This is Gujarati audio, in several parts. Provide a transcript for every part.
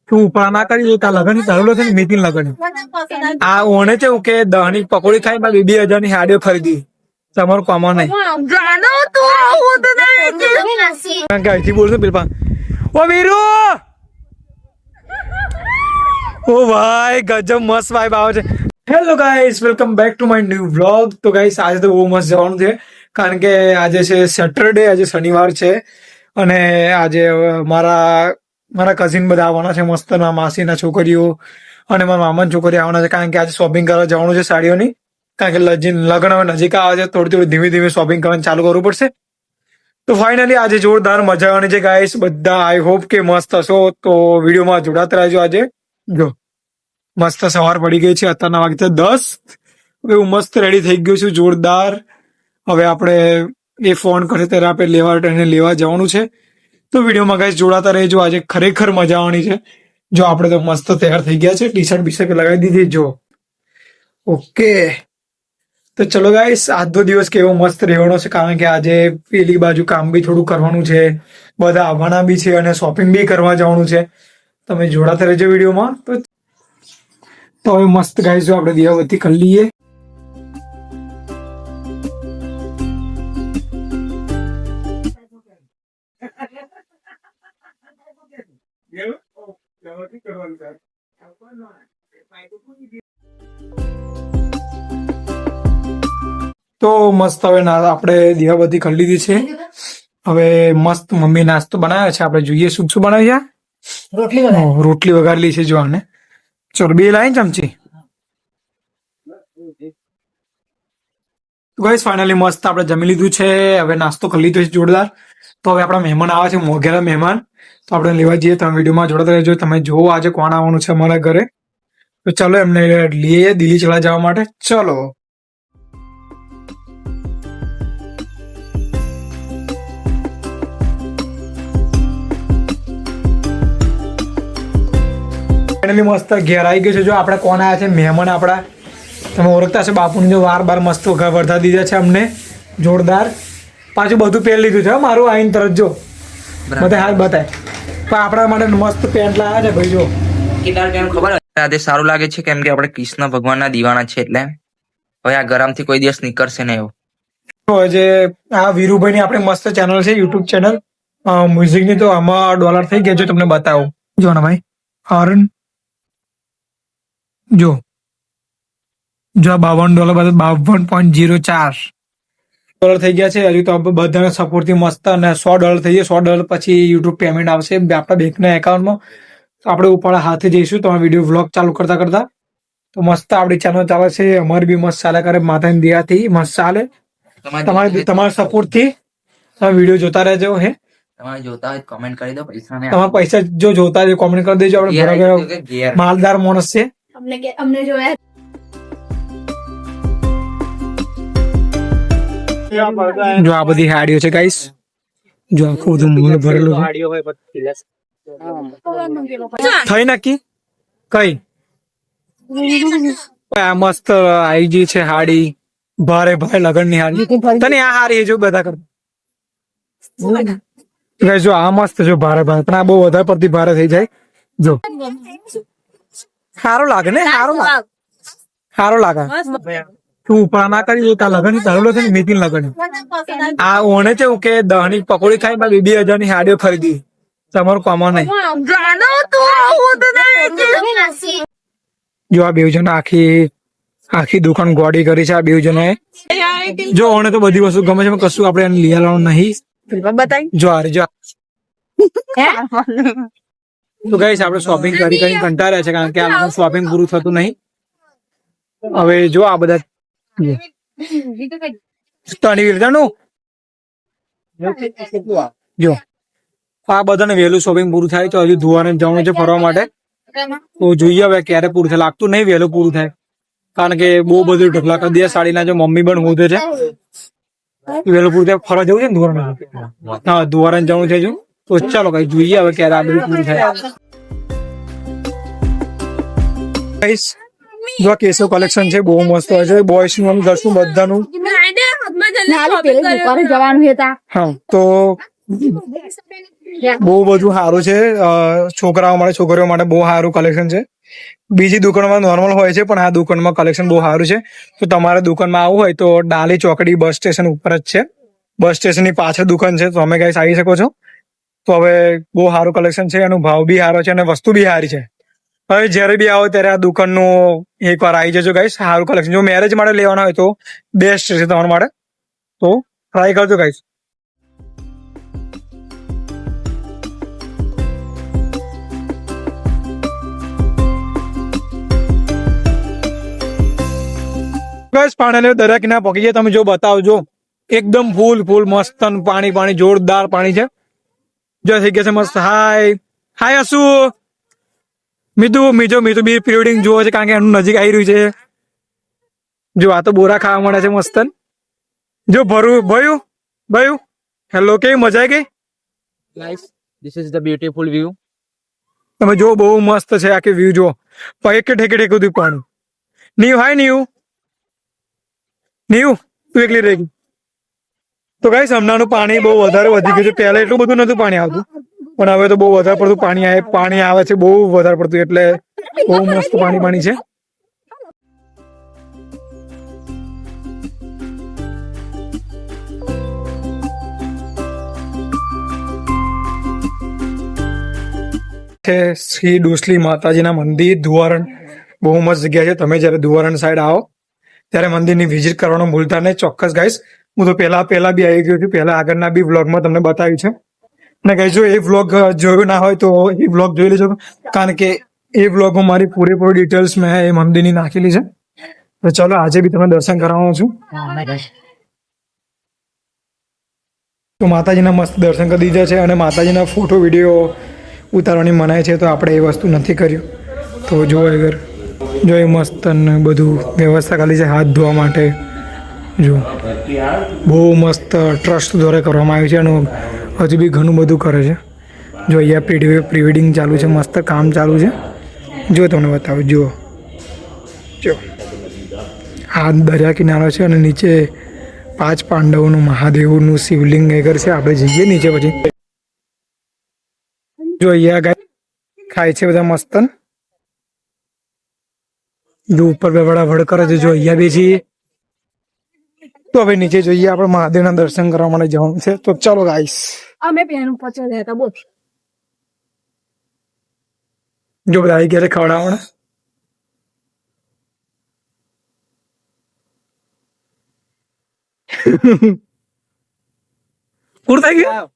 તું ઉપરા ના કરી દે લગન તારું લગન નીતિન લગન આ ઓને છે કે 10 ની પકોડી ખાઈ 2,000 ની હાડીઓ ખરીદી તમારું કોમન નહીં અહીંથી બોલશો પેલા ઓ વીરુ ઓ ભાઈ ગજબ મસ્ત વાઇબ આવે છે. Hello guys, welcome back to my new vlog. તો ગાઈસ આજે તો બહુ મસ્ત જવાનું છે કારણ કે આજે છે સેટરડે, આજે શનિવાર છે અને આજે મારા કઝિન બધા આવવાના છે, મસ્ત ના માસીના છોકરીઓ અને મારા મામાની છોકરીઓ આવવાના છે કારણ કે આજે શોપિંગ કરવા જવાનું છે સાડીઓની. કારણ કે લગ્ન હવે નજીક આવે છે, થોડી ધીમે ધીમે શોપિંગ કરવાનું ચાલુ કરવું પડશે. તો ફાઇનલી આજે જોરદાર મજા આવવાની છે ગાઈસ. બધા આઈ હોપ કે મસ્ત હશો, તો વિડીયોમાં જોડાતા રહેજો. આજે જો મસ્ત સવાર પડી ગઈ છે, અત્યારના વાગે 10. હવે હું મસ્ત રેડી થઈ ગયો છું જોરદાર. હવે આપણે એ ફોન કરે ત્યારે આપણે લેવા જવાનું છે. તો વિડીયોમાં ગાઈસ જોડાતા રહેજો. આજે ખરેખર મજા આવવાની છે. જો આપણે તો મસ્ત તૈયાર થઈ ગયા છે, ટી શર્ટ બીશર્ટ લગાવી દીધી. જો ઓકે, તો ચલો ગાઈસ, આજનો દિવસ કેવો મસ્ત રહેવાનો છે કારણ કે આજે પેલી બાજુ કામ બી થોડું કરવાનું છે, બધા આવવાના બી છે અને શોપિંગ બી કરવા જવાનું છે. તમે જોડાતા રહેજો વિડીયોમાં. તો હવે મસ્ત ગાઈસ જો આપણે દિયાબત્તી કરી લઈએ. તો મસ્ત હવે આપણે દિયાબત્તી કરી લીધી છે. હવે મસ્ત મમ્મી નાસ્તો બનાવ્યો છે, આપણે જોઈએ શું શું બનાવ્યું છે. રોટલી વઘારેલી છે જો આને. ચલો 2 લાઈન ચમચી. ગાઈસ ફાઇનલી મસ્ત આપણે જમી લીધું છે, હવે નાસ્તો કરી લીધો છે જોરદાર. તો હવે આપણા મહેમાન આવે છે, મોઘેરા મહેમાન, તો આપણે લેવા જઈએ. તમે વિડીયોમાં જોડાતા રહેજો. તમે જોવો આજે કોણ આવવાનું છે અમારા ઘરે. તો ચલો એમને લઈએ દિલ્હી ચલા જવા માટે. ચલો મસ્ત ઘેર આવી ગયો છે. જો આપણે કોણ આવ્યા છે મહેમાન આપણા, તમે ઓળખતા છે બાપુને. જો વાર મસ્ત વરતા દીધા છે અમને જોરદાર. પાછું બધું પહેરી લીધું છે મારું આવીને તરત. જો બધા હાથ બતાય પણ આપણા માટે મસ્ત પેન્ટ લાવ્યા છે ભાઈ. જો કેટલા રૂપિયાનું ખબર આજે સારું લાગે છે કેમ કે આપણે કૃષ્ણ ભગવાનના દીવાના છે એટલે હવે આ ગરમથી કોઈ દિવસ નીકળશે નહીં એવું. જે આ વીરુભાઈની આપણે મસ્ત ચેનલ છે, યુટ્યુબ ચેનલ મ્યુઝિકની. તો આમાં $, થઈ ગયા. જો તમને બતાવું જો ને ભાઈ, હરણ જો $52 $52.04 થઈ ગયા છે. હજુ તો બધાના સપોર્ટથી મસ્ત અને $100 થઈ ગયા. $100 પછી યુટ્યુબ પેમેન્ટ આવશે આપણા બેંકના એકાઉન્ટમાં. તો આપણે ઉપર હાથે જઈશું. તો વિડીયો વ્લોગ ચાલુ કરતા તો મસ્ત આપણી ચેનલ ચાલે છે, અમારી બી મસ્ત ચાલે કરે, માતાની દયાથી મસ્ત ચાલે. તમારા સપોર્ટથી તમે વિડીયો જોતા રહેજો. હે તમારે જોતા હોય કોમેન્ટ કરી દો. તમારા પૈસા જો જોતા હોય કોમેન્ટ કરી દેજો. આપણે માલદાર માણસ છે. અમને જોયા જો આ બધી હાડીઓ છે ગાઈસ. જો આખું બધું મૂળ ભરેલું થઈ નક્કી કઈ આ મસ્ત આઈ ગઈ છે હાડી, ભારે લગન ની હાડી. તને આ હારી જો બધા કરતા જો આ મસ્ત જો ભારે પણ આ બહુ વધારે પડતી ભારે થઈ જાય. જો સારું લાગે ને, સારું લાગે. તું ઉપરા ના કરી દે લગન તારું લગન નીતિન લગન આ ઓને છે કે 10 ની પકોડી ખાઈ 2,000 ની હાડીઓ ખરીદી તમારું કોમન નહીં. જો આ બે જણ આખી દુકાન ગોડી કરી છે. આ બે જણાએ જો ઓને તો બધી વસ્તુ ગમે છે, કશું આપણે એને લઈ આવવાનું નહીં. જો આ જો તો ગાઈસ આપણે શોપિંગ કરી કંટાળ્યા છે કારણ કે આ શોપિંગ પૂરું થતું નહીં. હવે જો આ બધા જો આ બધાને વહેલું શોપિંગ પૂરું થાય તો હજુ ધોવાને જવાનું છે ફરવા માટે. તો જોઈએ હવે ક્યારે પૂરું થાય. લાગતું નહીં વહેલું પૂરું થાય કારણ કે બહુ બધું ઢગલા કરી દે સાડીના. જો મમ્મી પણ હોતે છે વહેલું પૂરું થાય. ફરવા જવું છે ને ધોવાને. હા ધોવાને જવાનું છે. જો તો ચાલો કઈ જોઈએ હવે ક્યારે આ બધું પૂરું થાય. જો આ કેસો કલેક્શન છે, બહુ મસ્ત હોય છે. બોયસ નું ગર્લ્સ નું બધાનું. હા તો બહુ બધું સારું છે. છોકરાઓ માટે છોકરીઓ માટે બહુ સારું કલેક્શન છે. બીજી દુકાનમાં નોર્મલ હોય છે પણ આ દુકાનમાં કલેક્શન બહુ સારું છે. તો તમારે દુકાનમાં આવવું હોય તો ડાલી ચોકડી બસ સ્ટેશન ઉપર જ છે. બસ સ્ટેશનની પાછળ દુકાન છે, તો તમે ગાઈસ આવી શકો છો. તો હવે બહુ સારું કલેક્શન છે, એનો ભાવ બી સારો છે અને વસ્તુ બી સારી છે. હવે જ્યારે બી આવો ત્યારે આ દુકાનનું એકવાર આવી જજો ગાઈસ. સારું કલેક્શન, જો મેરેજ માટે લેવાના હોય તો બેસ્ટ છે તમારા માટે, તો ટ્રાય કરજો ગાઈસ. ગાઈસ ફાઇનલી દરિયા કિનારે પહોંચી ગયા. તમે જો બતાવજો, એકદમ ફૂલ મસ્ત પાણી જોરદાર પાણી છે. જો થઈ ગયા છે મસ્ત. હાય હસુ મીતુ બી પ્રિવેડિંગ જોવે છે કારણ કે એનું નજીક આવી રહ્યું છે. જો આ તો બોરા ખાવા મળે છે મસ્ત. જો ભયું હેલો, કેવી મજા આવી ગઈ? Guys, this is the beautiful view. તમે જો બહુ મસ્ત છે આખી વ્યૂ. જો પગે કે ઠેકે ઠેકું પાણી. નીવ તું એકલી રહી ગઈ. તો ગાઈસ હમણાંનું પાણી બહુ વધારે વધી ગયું છે. પહેલા એટલું બધું નતું પાણી આવતું, પણ હવે તો બહુ વધારે પડતું પાણી આવે છે, બહુ વધારે પડતું. એટલે બહુ મસ્ત પાણી છે. શ્રી ડોસલી માતાજીના મંદિર ધુવારણ, બહુ મસ્ત જગ્યા છે. તમે જયારે ધુવારણ સાઈડ આવો ત્યારે મંદિરની વિઝિટ કરવાનું ભૂલતા નહીં. ચોક્કસ ગાઈસ, હું તો પહેલા બી આવી ગયો છું. પહેલા આગળના બી વ્લોગમાં તમને બતાવ્યું છે. અને ગાઈસ જો એ વ્લોગ જોયો ના હોય તો એ વ્લોગ જોઈ લેજો, કારણ કે એ વ્લોગમાં મારી પૂરેપૂરી ડિટેલ્સ મેં એ મંદિરની નાખેલી છે. તો ચલો આજે બી તમને દર્શન કરાવવાનો છું. તો માતાજીના મસ્ત દર્શન કરી દીધા છે અને માતાજીના ફોટો વિડીયો ઉતારવાની મનાય છે, તો આપણે એ વસ્તુ નથી કર્યું. તો જો અગર જો એ મસ્ત બધું વ્યવસ્થા કરી છે હાથ ધોવા માટે. જો બહુ મસ્ત ટ્રસ્ટ દ્વારા કરવામાં આવ્યું છે અને હજુ બી ઘણું બધું કરે છે. જો અહીંયા પ્રી વેડિંગ ચાલુ છે, મસ્ત કામ ચાલુ છે. જો તમને બતાવું, જો આ દરિયા કિનારો છે અને નીચે 5 પાંડવોનું મહાદેવનું શિવલિંગ એગર છે. આપણે જઈએ નીચે પછી. જો અહીંયા ગાય ખાય છે બધા મસ્તન. જો ઉપર બેવડા વડ કરે છે. જો અહીંયા બી છીએ. તો હવે નીચે જોઈએ, આપણે મહાદેવના દર્શન કરવા માટે જવાનું છે. તો ચાલો ગાઈસ. અમે પેનું પચાસ હતા બોલ. જો બધા આવી ગયા છે ખવડાવવાના. પૂરું થઈ ગયું.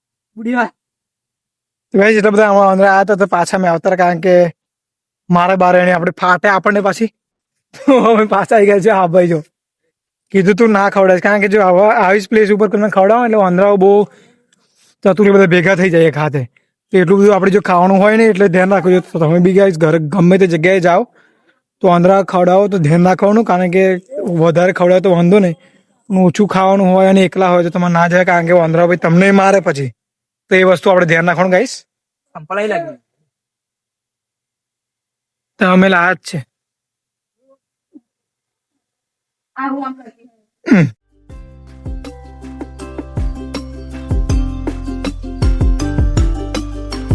ગાઈસ એટલા બધા આમાં અંદર આયા હતા તો પાછા મેં આવતા, કારણ કે મારે બારે એને આપણે ફાટે આપણને પાછી. તો અમે પાછા આવી ગયા છે. હા ભાઈ, જો કીધું તું ના ખવડાવીશ, કારણ કે જો આવી જ પ્લેસ ઉપર તમે ખવડાવો એટલે વાંદરાઓ બહુ ચતુરી બધા ભેગા થઈ જાય ખાતે. તો એટલું બધું આપણે જો ખાવાનું હોય ને એટલે ધ્યાન રાખવું. તો તમે બી ગાઈસ ઘરે ગમે તે જગ્યાએ જાઓ તો વાંદરા ખવડાવો તો ધ્યાન રાખવાનું, કારણ કે વધારે ખવડાવે તો વાંધો નહીં, પણ ઓછું ખાવાનું હોય અને એકલા હોય તો તમારે ના જાય, કારણ કે વાંદરા ભાઈ તમને મારે પછી. તો એ વસ્તુ આપણે ધ્યાન રાખવાનું ગાઈસ. સંપલાઈ લાગી. તો અમે લાયા જ છે.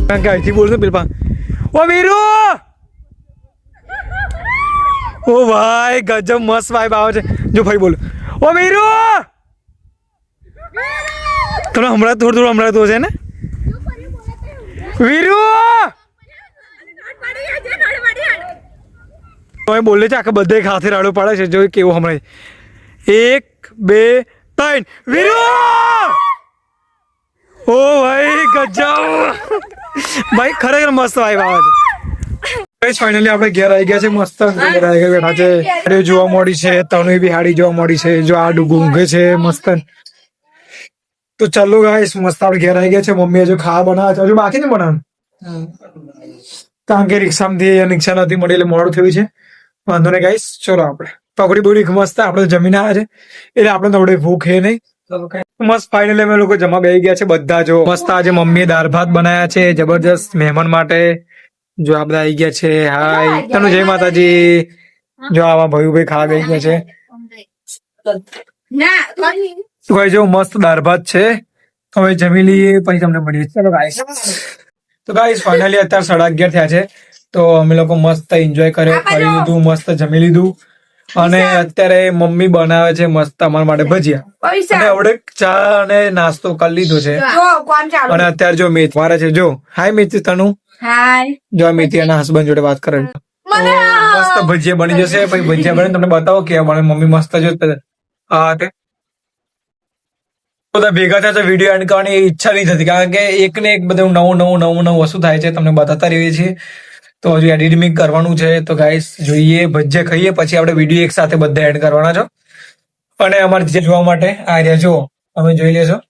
કારણ કે અહીંથી બોલશે પેલા, ઓ વીરુ, ઓ ભાઈ ગજબ મસ્ત વાઇબ આવે છે. જો ભાઈ બોલો, ઓ વીરુ. તમે હમણાં થોડું હમણાં તો છે ને વીરુ. તમે બોલે છે આખા બધે ખાતે રાડો પાડે છે. જો કેવું હમણાં 1 2 3 વીરુ. ઓ ભાઈ ગજબ ભાઈ, ખરેખર મસ્ત વાઇબ આવે છે. ફાઇનલી આપણે ઘેર આવી ગયા છે. મસ્ત ઘેર આવી ગયા બેઠા છે. હાડીઓ જોવા મળી છે, તનુ બી હાડી જોવા મળી છે. જો આ ઊંઘે છે મસ્ત. તો ચાલો ગાઈસ, મસ્ત આપણે ઘેર આવી ગયા છે. મમ્મી હજુ ખાવા બનાવે છે, હજુ બાકી નહીં બનાવવાનું, કારણ કે રિક્ષામાંથી રિક્ષા નથી મળી એટલે મોડું થયું છે. વાંધો નહીં ગાઈસ, ચલો આપણે પકોડી બોડી મસ્ત આપણે જમીન આવ્યા છે એટલે આપણે થોડી ભૂખ હે નહીં. મસ્ત ફાઇનલી અમે લોકો જમા બેસી ગયા છે બધા. જો મસ્ત આજે મમ્મીએ દાળ ભાત બનાવ્યા છે જબરજસ્ત મહેમાન માટે. જો આ બધા આવી ગયા છે. હાય તનુ, જય માતાજી. જો આવા ભાઈ ખાવા બેસી ગયા છે. તો ભાઈ જો મસ્ત દાળ ભાત છે, હવે જમી લઈએ પછી તમને મળીએ. ચલો ગાઈસ. તો ગાઈસ ફાઇનલી અત્યારે 11:30 થયા છે. તો અમે લોકો મસ્ત એન્જોય કર્યો, ફરી લીધું, મસ્ત જમી લીધું અને અત્યારે મમ્મી બનાવે છે મસ્ત અમારા માટે ભજીયા અને આવડે ચા અને નાસ્તો કરી લીધો છે. અને અત્યારે જો મેથી મારે છે. જો હાય મેથી તનુ. હાય. જો આ મેથી એના હસબન્ડ જોડે વાત કરે. તો મસ્ત ભજીયા બની જશે. પછી ભજીયા બને તમને બતાવો કે મને મમ્મી મસ્ત જો હા તે બધા ભેગા થયા તો વિડીયો એન્ડ કરવાની ઈચ્છા નહીં થતી કારણ કે એક ને એક બધું નવું વસ્તુ થાય છે તમને બતાતા રહીએ છીએ. તો હજુ એડિટિંગ કરવાનું છે. તો ગાઈસ જોઈએ ભજીયા ખાઈએ પછી આપણે વિડીયો એક સાથે બધા એડ કરવાના છો. અને અમારે જે જોવા માટે આ રહ્યા જો તમે જોઈ લેશો.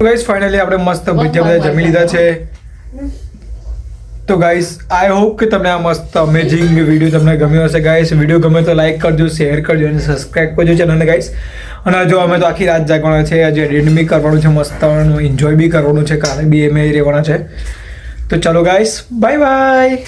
ગાઈસ ફાઇનલી આપણે મસ્ત ભજીયા બધા જમી લીધા છે. તો ગાઈસ આઈ હોપ કે તમને આ મસ્ત અમેઝિંગ વિડીયો તમને ગમ્યો હશે. ગાઈસ વિડીયો ગમે તો લાઈક કરજો, શેર કરજો અને સબસ્ક્રાઇબ કરજો ચેનલને ગાઈસ. અને જો અમે તો આખી રાત જાગવાના છે, આજે એડિટ બી કરવાનું છે, મસ્ત એન્જોય બી કરવાનું છે, કાલે બી અમે રહેવાના છે. તો ચલો ગાઈસ બાય બાય.